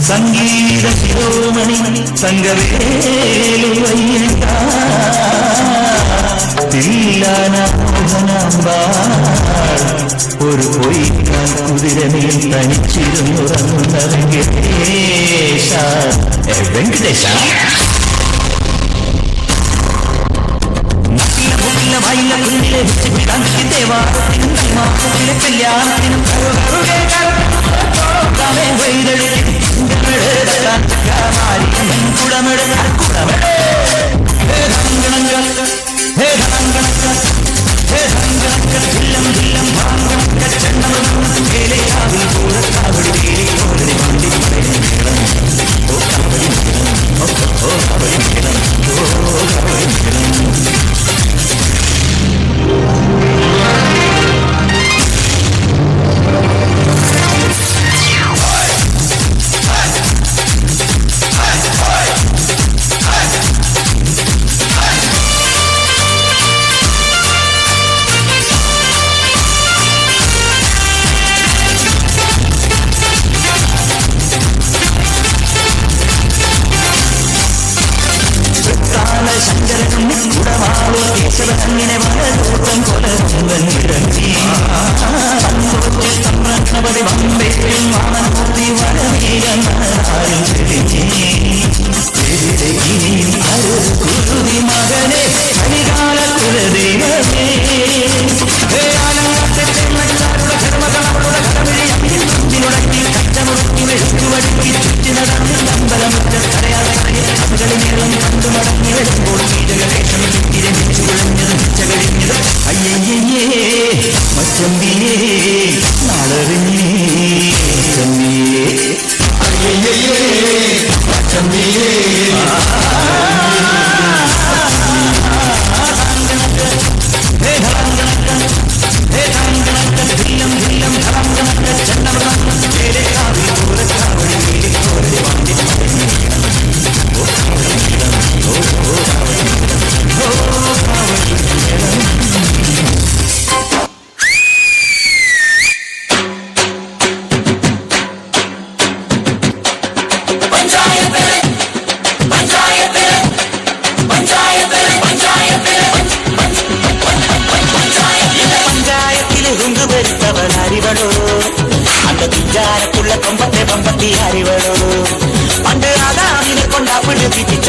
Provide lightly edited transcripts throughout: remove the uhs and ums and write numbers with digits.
സംഗീത ശിരോമണി ഒരു പൊയ്ക്കാൻ കുതിരമേൽ തനിച്ചിരുന്നുറങ്ങുന്നതെങ്കിൽ വെങ്കടേശ കല്യാണത്തിനും ശങ്കരനെ വലതോട്ടം കൊലങ്ങി സംരക്ഷണപതി വമ്പേരും മാനമൂർത്തി വരവേഗം ഇനിയും കുരുതി മകനെ കലികാല കുലദൈവമേ ധർമ്മകളുടെ കച്ചമുറുക്കി വെളുത്തുവടുക്കി ചുറ്റി നടന്ന് അമ്പലമുറ്റ കരയാളികളും കണ്ടു മടങ്ങി വരുമ്പോൾ ഗീതകളേഷം ഇരമിച്ചു കുളഞ്ഞത് മിച്ചകഴിഞ്ഞത് അയ്യയ്യേ മച്ചമ്പിയേ നാളറിഞ്ഞേ ചമ്പിയേ അയ്യയ്യേ മച്ചമ്പിയേ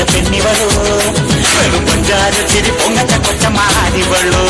പെണ്ണിവളോ വെറും പഞ്ചാര ചിരി പൊങ്ങച്ച കൊച്ച മാരിവളോ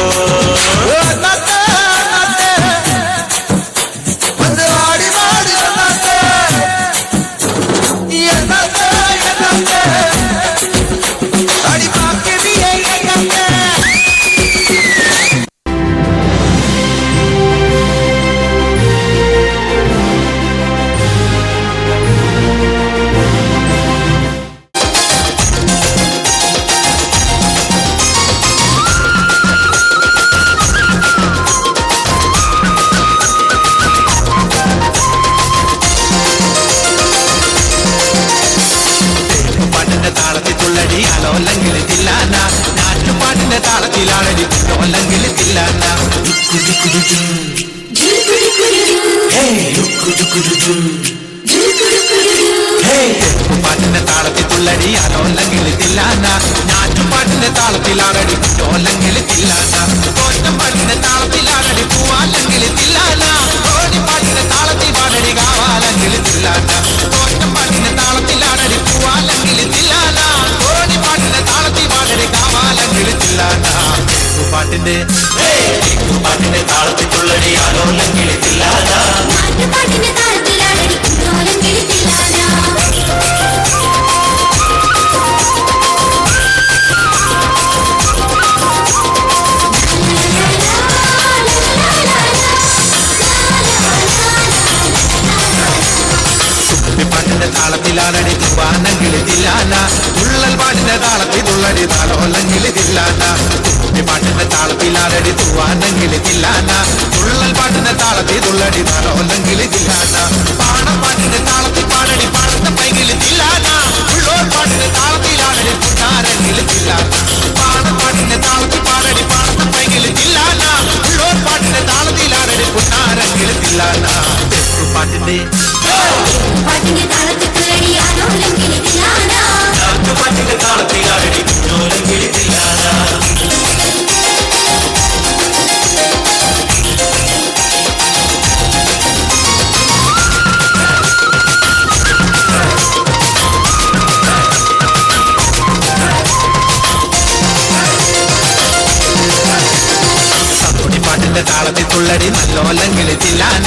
നാട്ടുപാട്ടിന്റെ താളത്തിലാണടി അല്ലെങ്കിൽ തില്ലാന പാട്ടിന്റെ താളത്തിൽ തുള്ളടി അലോല്ലെങ്കിൽ തില്ലാന നാട്ടുപാട്ടിന്റെ താളത്തിലാണടി അല്ലെങ്കിൽ തില്ലാന കോറ്റമ്പാട്ടിന്റെ താളത്തിലാണടി പൂവാല്ലെങ്കിൽ തില്ലാന കോടിപ്പാട്ടിന്റെ താളത്തിൽ പാടടി കാവാലെങ്കിൽ തില്ലാന കോറ്റമ്പാട്ടിന്റെ താളത്തിലാണടി പൂവാല്ലെങ്കിൽ തില്ലാന കോടിപ്പാട്ടിന്റെ താളത്തിൽ പാടടി കാവാലെങ്കിൽ തില്ലാന പാട്ടിന്റെ പാട്ടിന്റെ താളത്തിൽ തുള്ളടി അലോല്ലെങ്കിൽ തില്ലാന നാട്ടുപാട്ടിന്റെ താളത്തിലാണടി പൂവാലെങ്കിൽ തില്ലാന താളത്തിലാണടി തുവാനെങ്കിൽ തില്ലാന തുള്ളൽ പാട്ടിന്റെ താളത്തിൽ തുള്ളടി താളോല്ലെങ്കിൽ തില്ലാന പാട്ടിന്റെ താളത്തിലാണടി തുവാനെങ്കിൽ തില്ലാന തുള്ളൽ പാട്ടിന്റെ താളത്തിൽ തുള്ളടി താളോല്ലെങ്കിൽ തില്ലാന പാടപ്പാട്ടിന്റെ താളത്തിൽ പാടടി പാടത്തെ പൈകിൽ തില്ലാന ഉള്ളോർ പാട്ടിന്റെ താളത്തിലാണടി പുട്ടാരെങ്കിൽ തില്ലാന പാടപ്പാട്ടിന്റെ താളത്തിൽ പാടടി പാടത്തെ പൈകിൽ തില്ലാന ഉള്ളോർ പാട്ടിന്റെ താളത്തിലാണടി പുട്ടാരെങ്കിൽ തില്ലാന പാട്ടിന്റെ പാട്ടിന്റെ താളത്തിൽ പാട്ടിന്റെ താളത്തിലാണടി കുഞ്ഞോലെങ്കിൽ തില്ലാന പാട്ടിന്റെ താളത്തിൽ തുള്ളടി നല്ലോലെങ്കിൽ തില്ലാന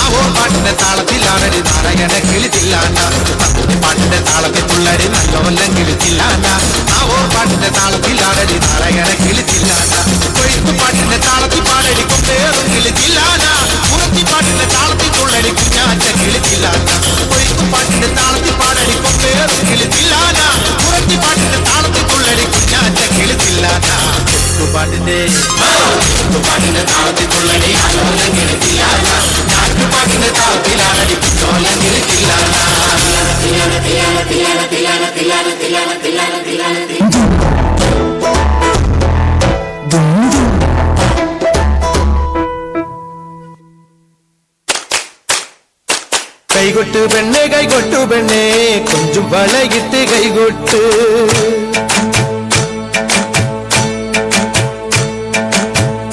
ആവോ പാട്ടിന്റെ താളത്തിലാണടി നാരായണ കിളി തില്ലാന പാട്ടിന്റെ താളത്തിൽ തുള്ളടി നല്ലോലെങ്കിൽ തില്ലാന ആവോ പാട്ടിന്റെ താളത്തിലാണടി നാരായണ കിളി തില്ലാന കൊയ്ത്തു പാട്ടിന്റെ താളത്തിൽ പാടടി കൊമ്പേറും കിളി തില്ലാന പുറത്തി പാട്ടിന്റെ താളത്തിൽ തുള്ളടി കുഞ്ഞാറ്റ കിളി തില്ലാന കൊയ്ത്തു പാട്ടിന്റെ താളത്തിൽ പാടടി കൊമ്പേറും കിളി തില്ലാന പുറത്തി പാട്ടിന്റെ താളത്തിൽ തുള്ളടി കുഞ്ഞാറ്റ കിളി തില്ലാന പാട്ടിന്റെ പാട്ടിന്റെ താളത്തിൽ തുള്ളടി അലോല്ലെങ്കിൽ തില്ലാന നാട്ടുപാട്ടിന്റെ താളത്തിലാണടി കുഞ്ഞോലെങ്കിൽ തില്ലാന കൈകൊട്ട് പെണ്ണെ കൈകൊട്ടു പെണ്ണെ കൊഞ്ചും വളയിട്ട് കൈകൊട്ട്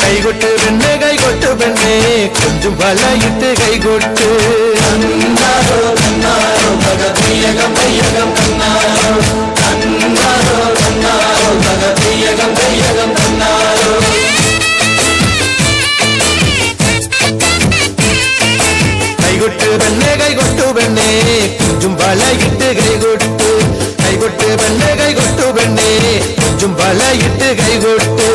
കൈകൊട്ട് പെണ്ണെ കൈകൊട്ടു പെണ്ണെ കൊഞ്ചും വളയിട്ട് കൈകൊട്ട് കൈകൊട്ട് പെണ്ണെ കൈകൊട്ടു പെണ്ണെ കൊഞ്ചും വളയിട്ട് കൈകൊട്ട് കൈകൊട്ട് പെണ്ണെ കൈകൊട്ടു പെണ്ണെ കൊഞ്ചും വളയിട്ട് കൈകൊട്ട്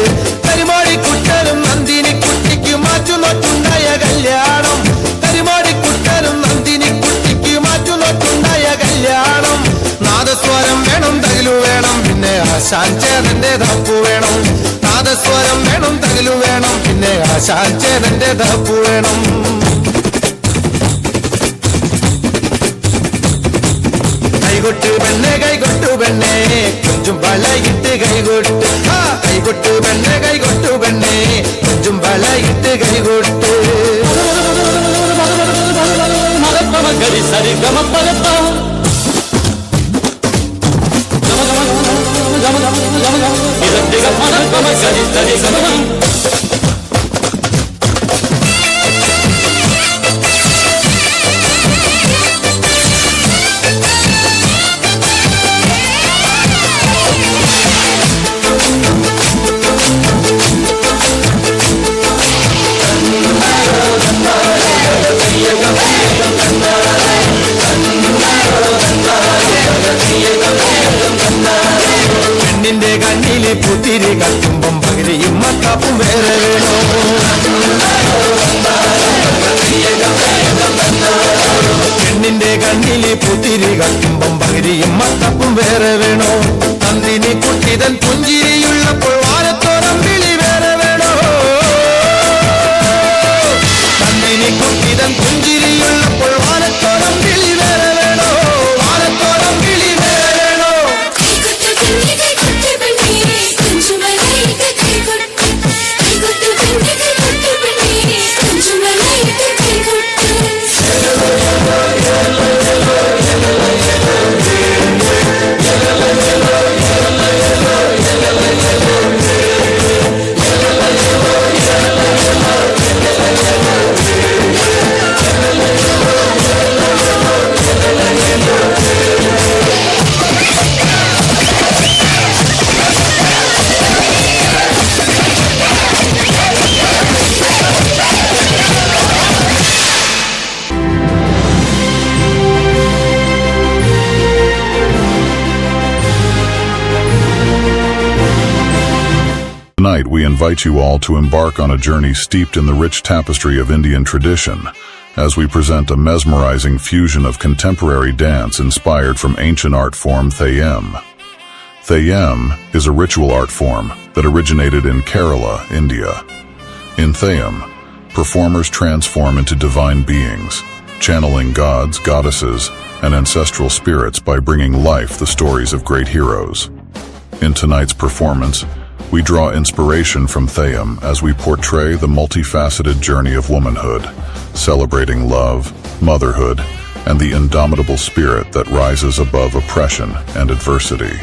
കരിമാടിക്കുട്ടനും നന്ദിനി കുട്ടിക്ക് മാറ്റുനോട്ടുണ്ടായ കല്യാണം കരിമാടിക്കുട്ടനും നന്ദിനി കുട്ടിക്ക് മാറ്റുനോട്ടുണ്ടായ കല്യാണം നാദസ്വരം വേണം തകിലു വേണം പിന്നെ ആശാൻ ചേതന്റെ തപ്പു വേണം നാദസ്വരം വേണം തകിലു വേണം പിന്നെ ആശാൻ ചേതന്റെ തപ്പു വേണം കൈകൊട്ട് പെണ്ണെ കൈകൊട്ടു പെണ്ണെ കൊഞ്ചും വളയിട്ട് കൈകൊട്ട് കൈകൊട്ടു പെണ്ണെ കൈകൊട്ടു പെണ്ണെ കൊഞ്ചും വളയിട്ട് കൈകൊട്ട് കത്തുമ്പം പകിരിയും മത്തപ്പും വേറെ വേണോ? നന്ദിനി കുട്ടിതൻ പുഞ്ചിരിയുള്ളപ്പോൾ വാനത്തോരം വിളി വേറെ വേണോ? നന്ദിനി കുട്ടിതൻ പുഞ്ചിരിയുള്ളപ്പോൾ വാനത്തോരം വിളി വേറെ വേണോ? വാനത്തോരം വിളി വേറെ വേണോ? Tonight, we invite you all to embark on a journey steeped in the rich tapestry of Indian tradition, as we present a mesmerizing fusion of contemporary dance inspired from ancient art form Theyyam. Theyyam is a ritual art form that originated in Kerala, India. In Theyyam, performers transform into divine beings, channeling gods, goddesses, and ancestral spirits by bringing life the stories of great heroes. In tonight's performance, we draw inspiration from Theyyam as we portray the multifaceted journey of womanhood, celebrating love, motherhood, and the indomitable spirit that rises above oppression and adversity.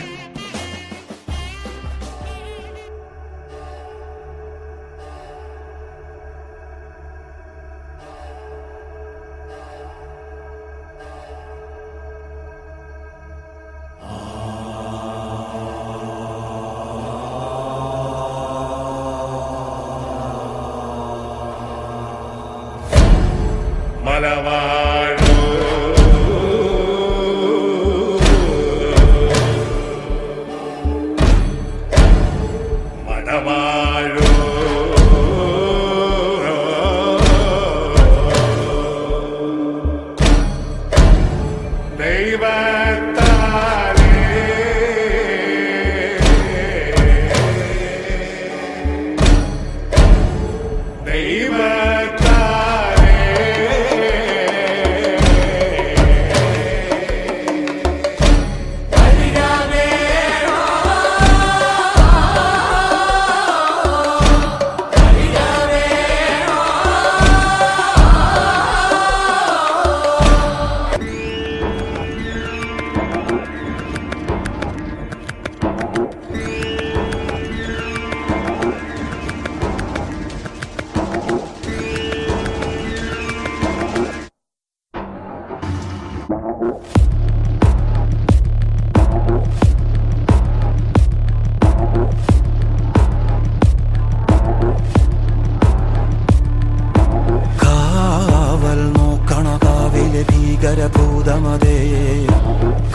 ഭീകരഭൂതമതേ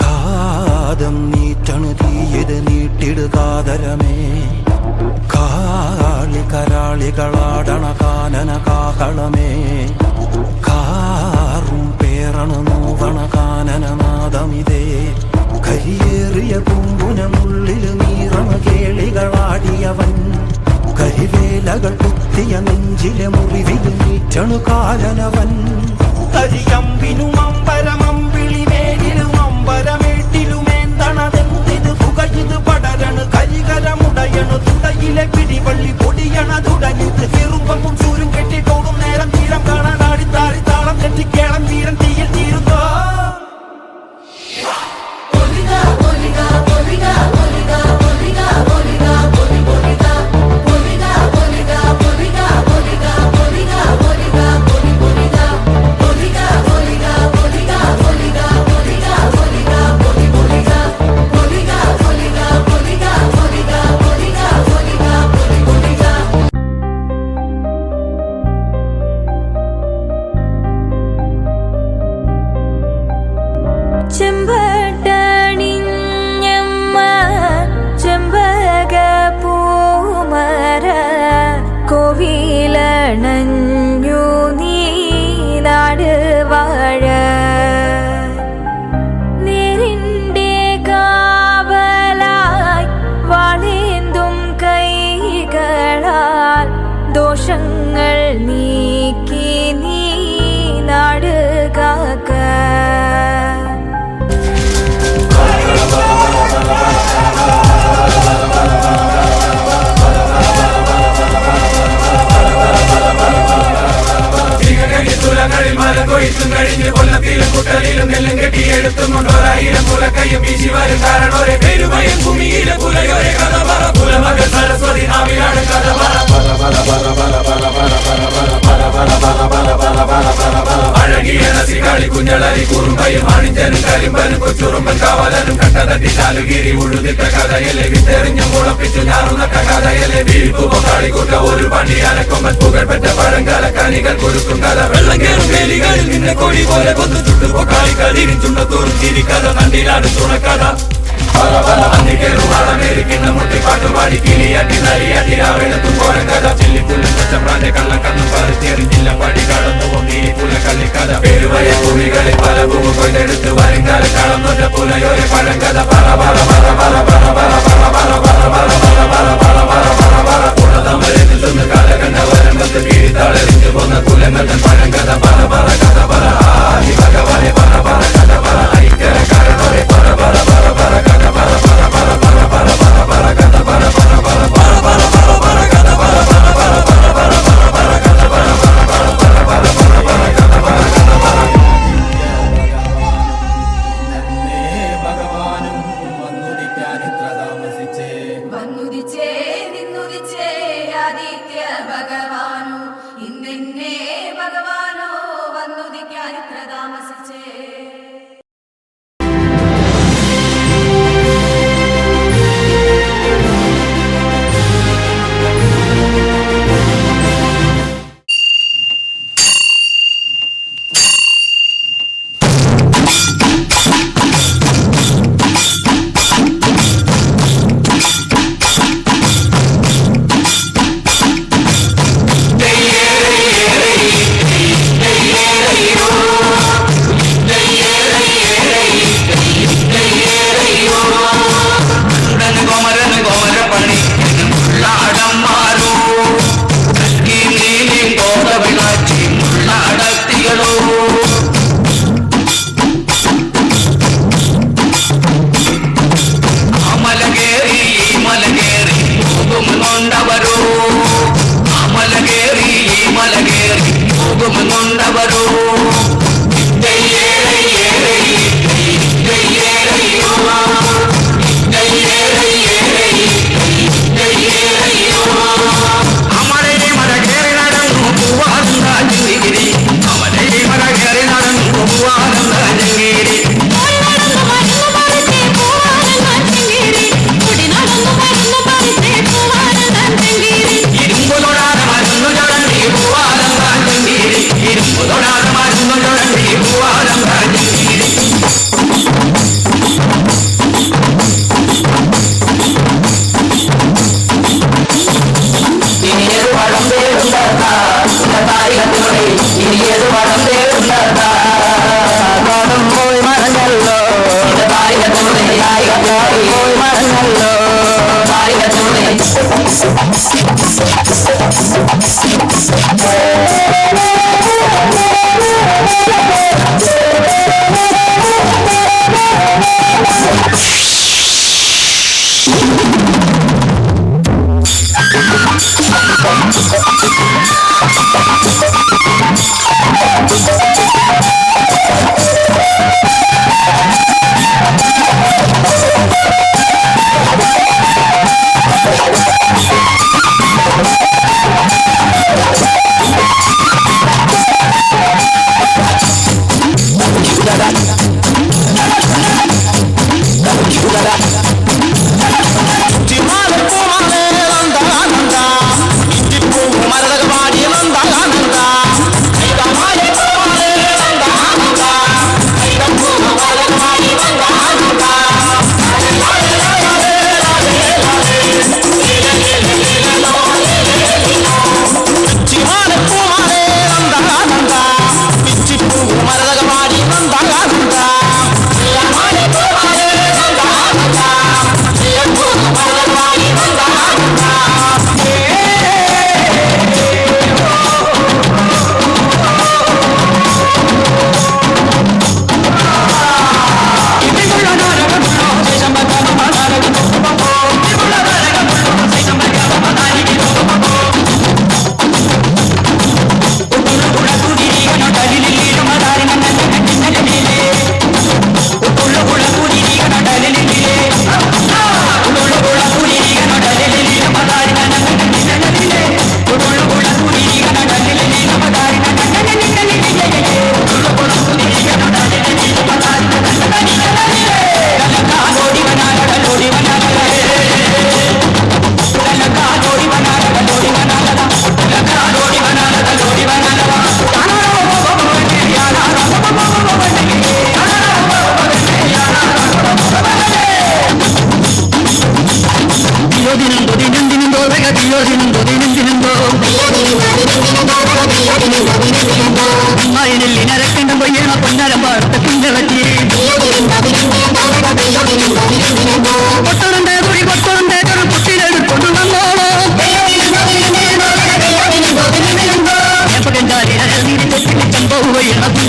കാതം നീറ്റണു തീയത് നീട്ടിടുകാതരമേ കാളി കരാളികളാടണ കാനന കാഹളമേ കാറും പേറണു നോവണ കാനനനാദമിതേ കരിയേറിയ പൂമ്പുനമുള്ളില് നീറണ കേളികളാടിയവൻ കരിവേലകൾ കുത്തിയ നെഞ്ചിലെ മുറിവില് നീറ്റണു കാലനവൻ കരിയമ്പിനും അമ്പരമമ്പിളി മേലിലും അമ്പരമേട്ടിലുമേന്തണതെന്തിത് പുകയിത് പടരണു കരികരമുടയണു തുടയിലെ പിടിവള്ളി പൊടിയണ തുടങ്ങിത് ചെറുപ്പവും ചൂരും കെട്ടിട്ടോടും നേരം തീരം കാണാൻ ആടിത്താറി താളം കെട്ടിക്കേളം വീരൻ തീയിൽ തീരുന്നോ നീ പാപങ്ങൾ നീക്കി നീ നാട് കാക്ക. തുലകളിൽ മല കൊയ്ത്തും കഴിഞ്ഞ് കൊല്ലത്തിലും കുട്ടലിലും നെല്ലും കെട്ടിയെടുത്തും കൊണ്ടോരായിരം പുലക്കയ്യും വീശി വരും കാരണോരെ പെരുമയും ഭൂമിയിലെ പുലയോരെ കഥ പറ. പുലമകൾ സരസ്വതി നാവിലാണ് കഥ പറ. അഴകിയ നസികാളി കുഞ്ഞളരി കുറുമ്പയും അണിഞ്ചനും കരിമ്പനും കൊച്ചുറുമ്പൻ കാവലനും കട്ടതട്ടി ചാലുകീരി ഉഴുതിട്ട കഥയല്ലേ വിത്തെറിഞ്ഞു മുളപ്പിച്ചു ഞാറുന്നട്ട കഥയല്ലേ വീഴ്പു പൊക്കാളിക്കൂട്ട ഒരു പണിയാനക്കൊമ്പൻ പുകഴ്പെറ്റ പഴങ്കാല കനികൾ കൊടുക്കും കഥ. വെള്ളം കേറും വേലികളിൽ നിന്നെ കൊടി പോലെ കൊന്നു ചുട്ടു പൊക്കാളിക്കരിച്ചുണ്ട തോറും ചിരിക്കഥ നണ്ടിലാണ് തുണക്കഥ. അന്നിക്കേറുവാളമേരിക്കുന്ന മുട്ടിപ്പാട്ടുപാടി കിളിയാട്ടി നരിയാട്ടി രാവെളുത്തും കോരം കഥ. ചില്ലിപ്പുല്ലും പച്ചപ്രാന്റെ കള്ളം കണ്ണും പറിച്ചെറിഞ്ഞില്ല പടി കടന്നു നീലിപ്പുല കള്ളിക്കഥ. പേരുവയ ഭൂമികളിൽ പല ഭൂമി കൊയ്തെടുത്ത് വരുംകാല കളന്നൊറ്റ പുലയോരെ പഴങ്കഥ. പറ പറ പറ പറ പറ പറ പറ പറ പറ പറ പറ പറ പറ പറ പറ പറ പുറത്തമരെ നിൽക്കുന്ന കാലകണ്ഠ വരമ്പത്ത് കീഴിത്താളെറിഞ്ഞു പോന്ന കുലങ്ങളുടെ പഴങ്കഥ. പറ പറ കഥ പറ ആദി ഭഗവാനെ പറ പറ കഥ പറ ഐക്യര കാരണോരെ പറ പറ പറ പറ കഥ പറ പറ പറ പറ പറ പറ പറ കഥ പറ പറ പറ പറ പറ പറ പറ കഥ പറ പറ പറ പറ പറ പറ പറ കഥ പറ പറ പറ പറ പറ പറ കഥ പറ കഥ പറ. ഭഗവാനും വന്നുദിക്കാൻ ഇത്ര താമസിച്ചേ വന്നുദിച്ചേ നിന്നുദിച്ചേ ആദിത്യ ഭഗവാനോ ഇന്നെന്നെ ഭഗവാനോ വന്നുദിക്കാൻ ഇത്ര താമസിച്ചേ. ഇരുമ്പുതൊടാതെ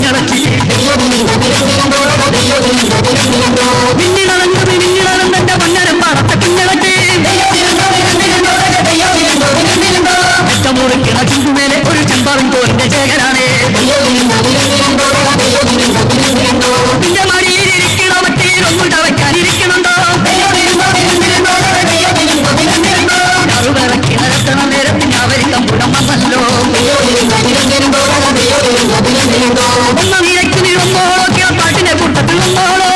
കുഞ്ഞളക്കി മിന്നിളന്റെ മണ്ണരം പാടത്തെ കുഞ്ഞളക്കി മുറിക്കണ ചുണ്ടുമേലെ ഒരു ചെമ്പാറും തോറിന്റെ ചേകരാണ് നിന്റെ മടിയിലിരിക്കണ മറ്റേതൊന്നും വയ്ക്കാനിരിക്കണുണ്ടോ കിണറത്തണ നേരത്തിന് അവർ തമ്പുടം വന്നല്ലോ ഒന്ന് നിരക്ക് വീഴുമ്പോഴോ പാട്ടിന്റെ കൂട്ടത്തിൽ വന്നോളോ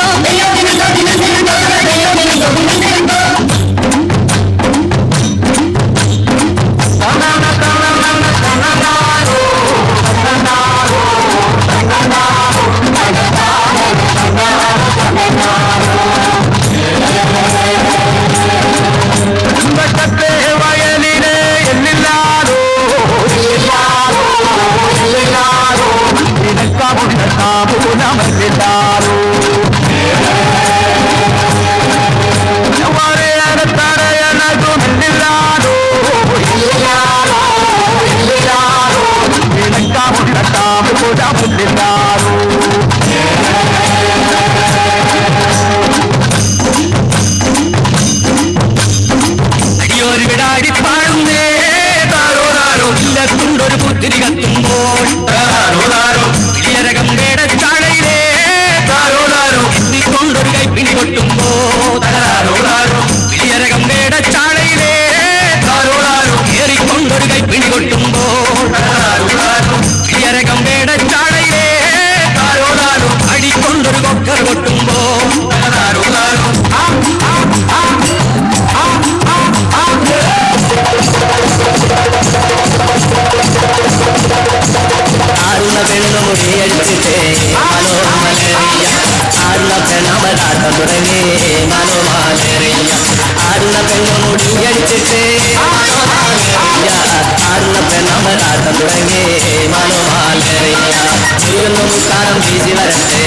ൊരു പുത്തിരി കത്തുമ്പോൾ ചാളയിലേ കൊണ്ടൊരു കൈപ്പിണി കൊട്ടുമ്പോ വിളിയരകം ചാളയിലേ ഏറിക്കൊണ്ടൊരു കൈപ്പിണി കൊട്ടുമ്പോ വിളിയരകം ചാളയിലേ അടിക്കൊണ്ടൊരു കൊക്കർ കൊട്ടുമ്പോ ആരുന്ന പെണ്ണു മുടിയടിച്ചിട്ടേ മനോമലേറിയ ആരുന്ന പെണ്ണമലാട്ടം തുടങ്ങി മനോമാലേറിയ ആരുന്ന പെണ്ണു മുടിയടിച്ചിട്ടേ ആരുന്ന പെണ്ണമലാട്ടം തുടങ്ങി മനോമാലേറിയ മുടിയൊന്നും മുക്കാരം വീശി വരട്ടെ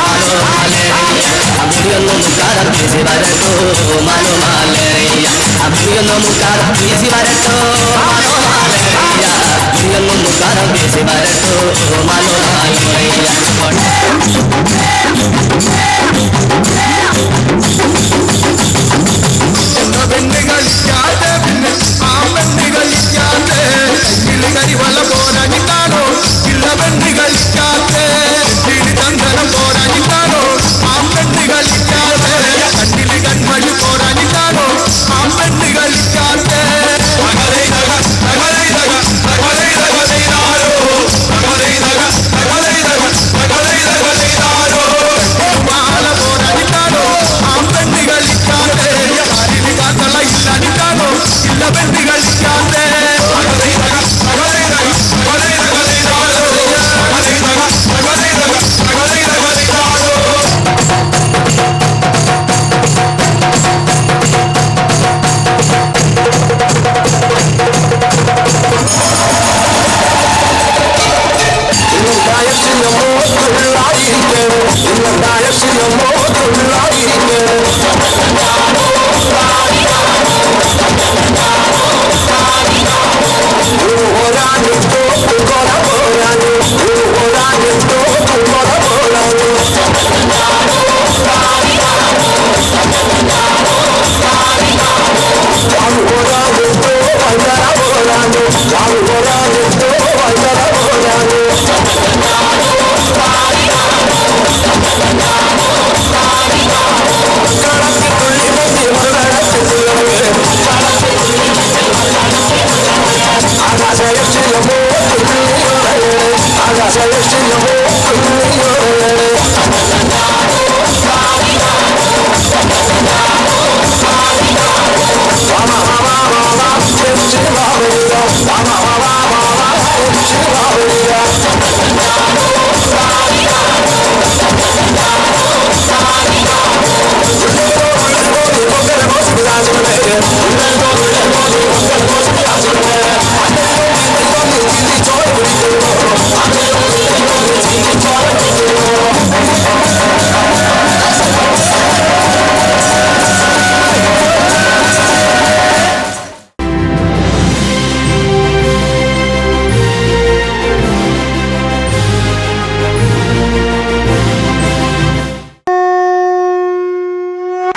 മനോമാലേറിയ മുടിയൊന്നും മുക്കാരം വീശി വരട്ടോ മനോമാലേറിയ മുടിയൊന്നും മുക്കാരം വീശി വരട്ടോ മനോമാലേറിയ മുടിയൊന്നും മുക്കാരം വീശി വരട്ടോ മനോമാലേറിയ പെണ്ണ് കളിക്കാതെ പിന്നെ ആ പെണ്ണ് കളിക്കാതെ കരിവള പോരാഞ്ഞിട്ടാണോ ഇല്ല പെണ്ണ് കളിക്കാതെ ചന്ദനം പോരാഞ്ഞിട്ടാണോ ആ പെണ്ണ് കളിക്കാതെ കണ്ണില് കൺമണി പോരാഞ്ഞിട്ടാണോ ആ പെണ്ണ് കളിക്കാതെ മാല പോരാഞ്ഞിട്ടാണോ ആ പെണ്ണ് കളിക്കാതെ ഇല്ലാഞ്ഞിട്ടാണോ ഇല്ല പെണ്ണ് കളിക്കാതെ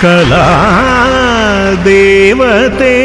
കലാദേവതേ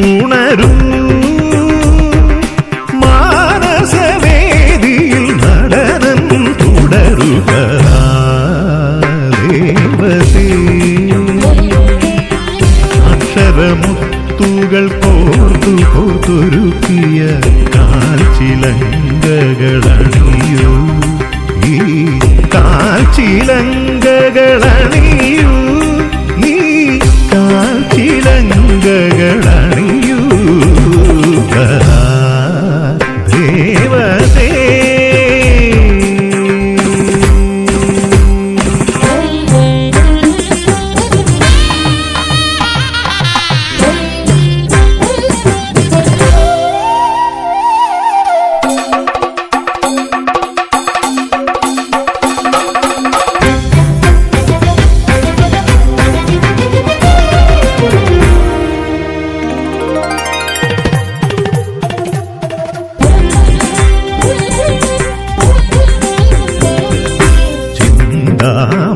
ഉണരൂ മാനസവേദിയിൽ നടനം തുടരുക ദേവതേ അക്ഷരമുത്തുകൾ കോർത്തു കോർത്തൊരുക്കിയ കാൽച്ചിലങ്കകളണിയൂ ഈ കാൽച്ചിലങ്കകളണിയൂ നീ കാൽച്ചിലങ്കകളണിയൂ ദേവതേ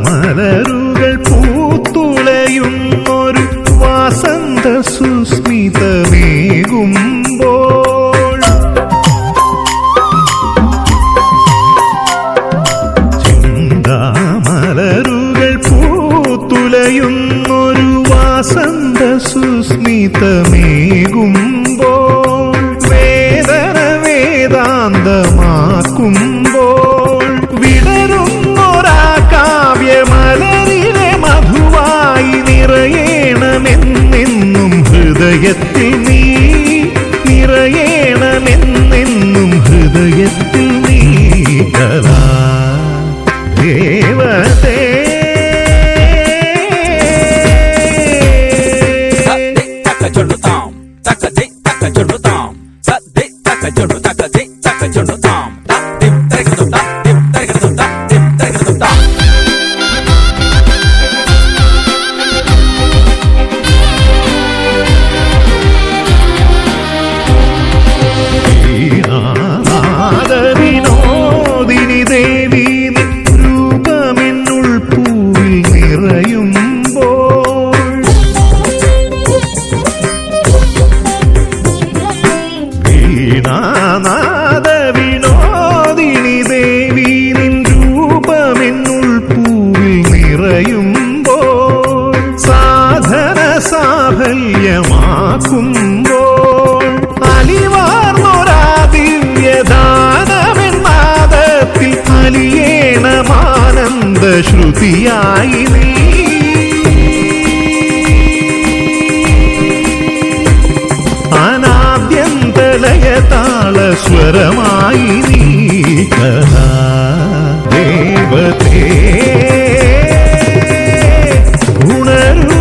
മലരുകൾ പൂത്തുലയുന്നൊരു വാസന്ത സുസ്മിതമേകുമ്പോൾ ചിന്താമലരുകൾ പൂത്തുലയുന്നൊരു വാസന്ത സുസ്മിതമേകുമ്പോൾ വേദന വേദാന്തമാക്കുമ്പോൾ വിടരുന്നൊരാ കാവ്യമലരിലെ മധുവായി നിറയേണമെന്നെന്നും ഹൃദയത്തിൽ നീ നിറയേണമെന്നെന്നും ഹൃദയത്തിൽ നീ കലാ ദേവതേ വിനോദിനി ദേവി രൂപമെന്നുൾ പൂവിൽ നിറയുമ്പോൾ വീണാനാദ വിനോദിനി ദേവി നിൻ രൂപമെന്നുൾ പൂവിൽ നിറയുമ്പോൾ സാധന സാഫല്യമാക്കുമ്പോൾ അലിവാർന്നൊരാ ദിവ്യദാനമെന്നാദത്തിൽ അലിയേണമാനന്ദ ശ്രുതിയായി നീ അനാദ്യന്തലയ താളസ്വരമായി നീ കലാ ദേവതേ ഉണരൂ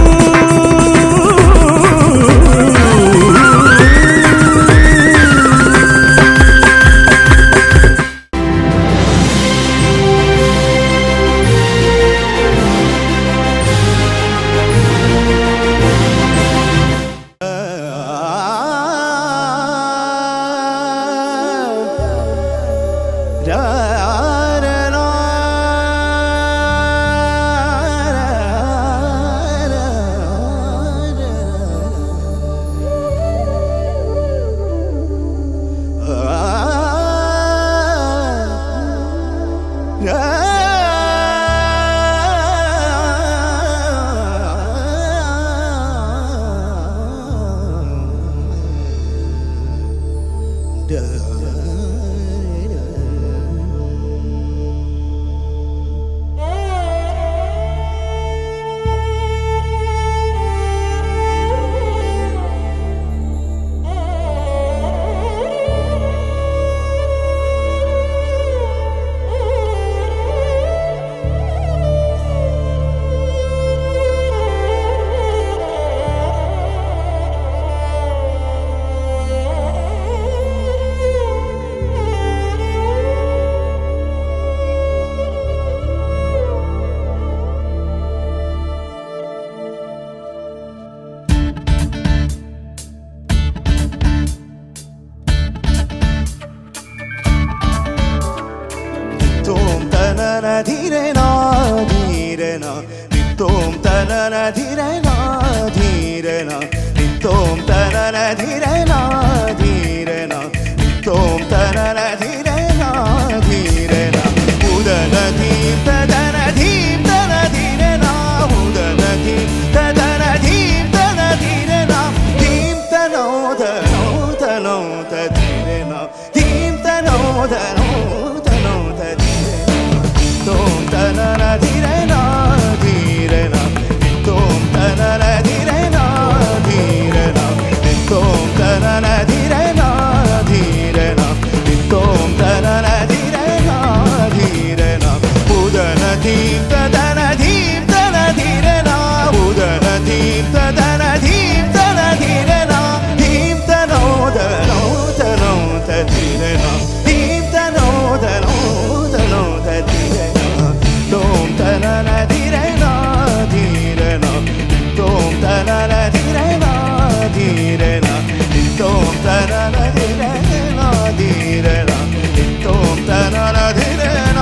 തനന ധീരന ധീരന ദിത്തോം തനന ധീരന ധീരന ദിത്തോം തനന ധീരന ധീരന ദിത്തോം തനന ധീരന ധീരന ഉദന ധീം തദന ധീം തന ധീരന ഉദന ധീം തദന ധീം തന ധീരന ധീം തനോദ തനോദ ധീരന ധീം തനോദ തനോദ ധീരന തോം തനന ധീരന ധീരന തോം തനന ധീരന ധീരന തോം തനന ധീരന ധീരന തോം തനന ധീരന ധീരന ഉദന ധീം തദന ധീം തന ധീരന ഉദന ധീം തദന ധീം തന ധീരന ധീം തനോദ തനോദ ധീരന ധീം തനോദ തനോദ ധീരന തോം തനന ധീരന ധീരന തോം തനന ധീരന ധീരന തോം തനന ധീരന ധീരന തോം തനന ധീരന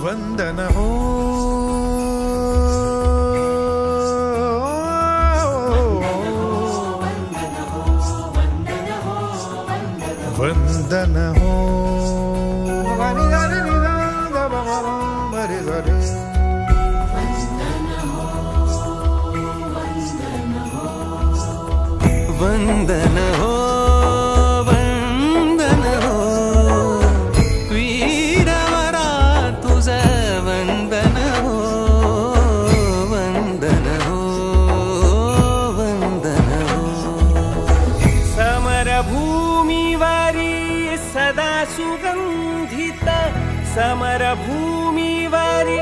വന്ദന ഹോ വന്ദന ഹോ വന്ദന ഹോ വന്ദന ഹോ വീരവരാ തുസ വന്ദന ഹോ വന്ദന ഹോ വന്ദന ഹോ സമരഭൂമിവാരി സദാ സുഗന്ധിത സമരഭൂമിവാരി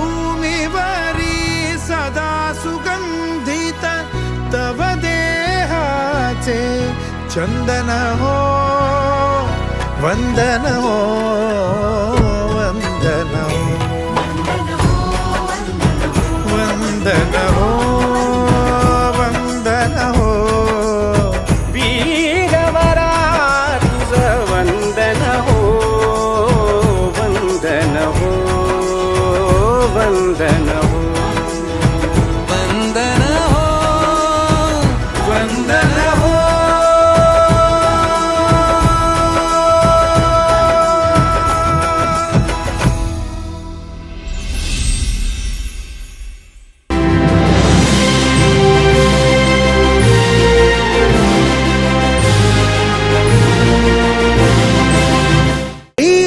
समरभूमिवरी सदा सुगंधित तव देहाचे चंदन हो वंदन हो वंदन हो वंदन हो वंदन हो वीरवरा तुझ वंदन हो वंदन हो वंदन हो वंदन हो वंदन हो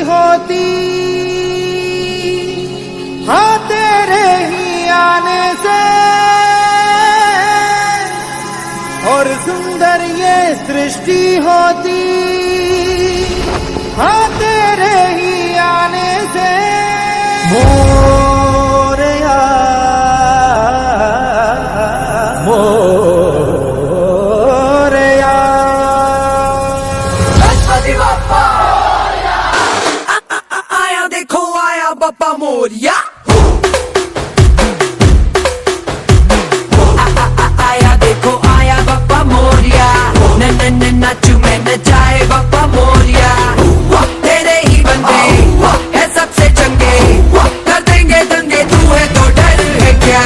होती हाँ तेरे ही आने से और सुंदर ये सृष्टि होती हाँ तेरे ही आने से मोरया मोरया गणपती बाप्पा Moria. आया देखो आया बापा मोरिया, नाचू में नचाए बापा मोरिया। तेरे ही बंदे है सबसे चंगे, कर देंगे दंगे, तू है तो डर है क्या?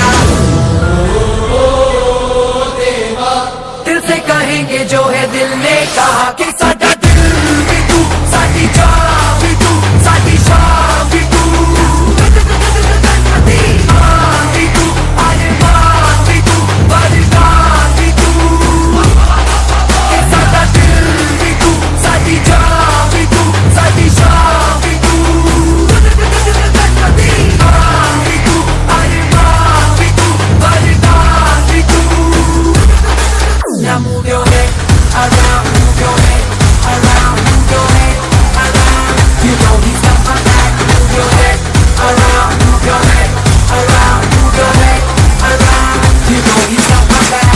दिल से कहेंगे जो है दिल ने कहा कि साडा दिल भी तू, साडी जान भी तू, साडी शान भी तू, गणपति मान भी तू, अरमान भी तू, वरदान भी तू। कि साडा दिल भी तू, साडी जान भी तू, साडी शान भी तू, गणपति मान भी तू, अरमान भी तू, वरदान भी तू। Now move your head around, move your head around, move your head around. You know he's got my back. Move your head around, move your head around, move your head around. You know he's got my back.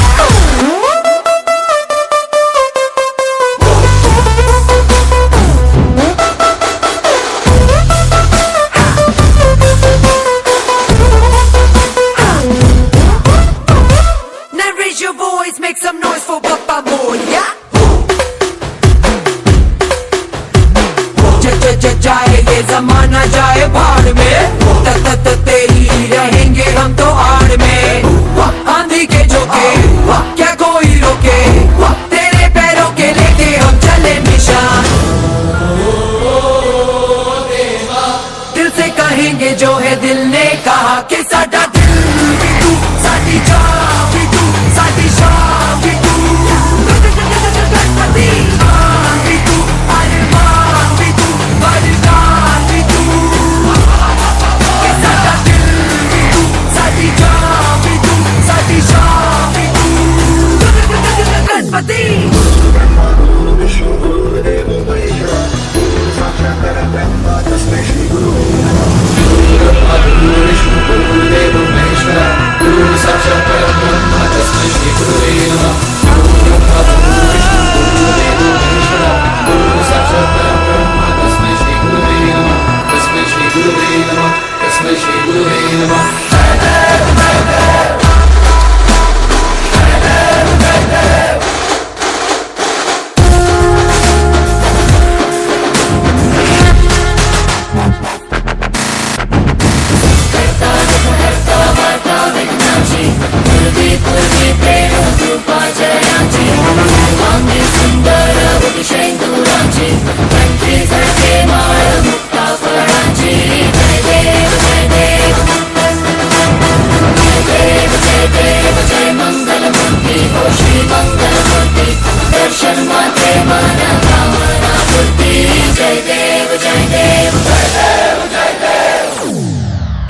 Now raise your voice, make some noise for Papa Moria. जाए ये जमाना जाए भाड़ में, तेरी ही रहेंगे हम तो आड़ में। आंधी के झोंके क्या कोई रोके, तेरे पैरों के लेके हम चले निशान। दिल से कहेंगे जो है दिल ने कहा कि साडा दिल भी तू, साडी जान भी तू, साडी शान भी तू, गणपति मान भी तू, अरमान भी तू, वरदान भी तू। कि साडा दिल भी तू, साडी जान भी तू, साडी शान भी तू, Ganpati.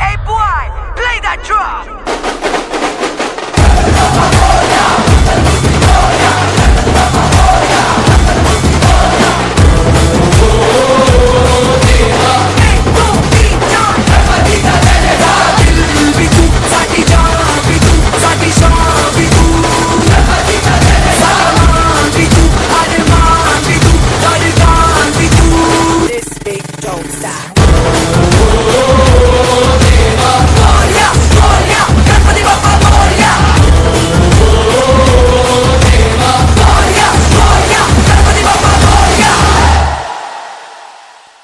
Hey boy, play that drum. This big don't stop.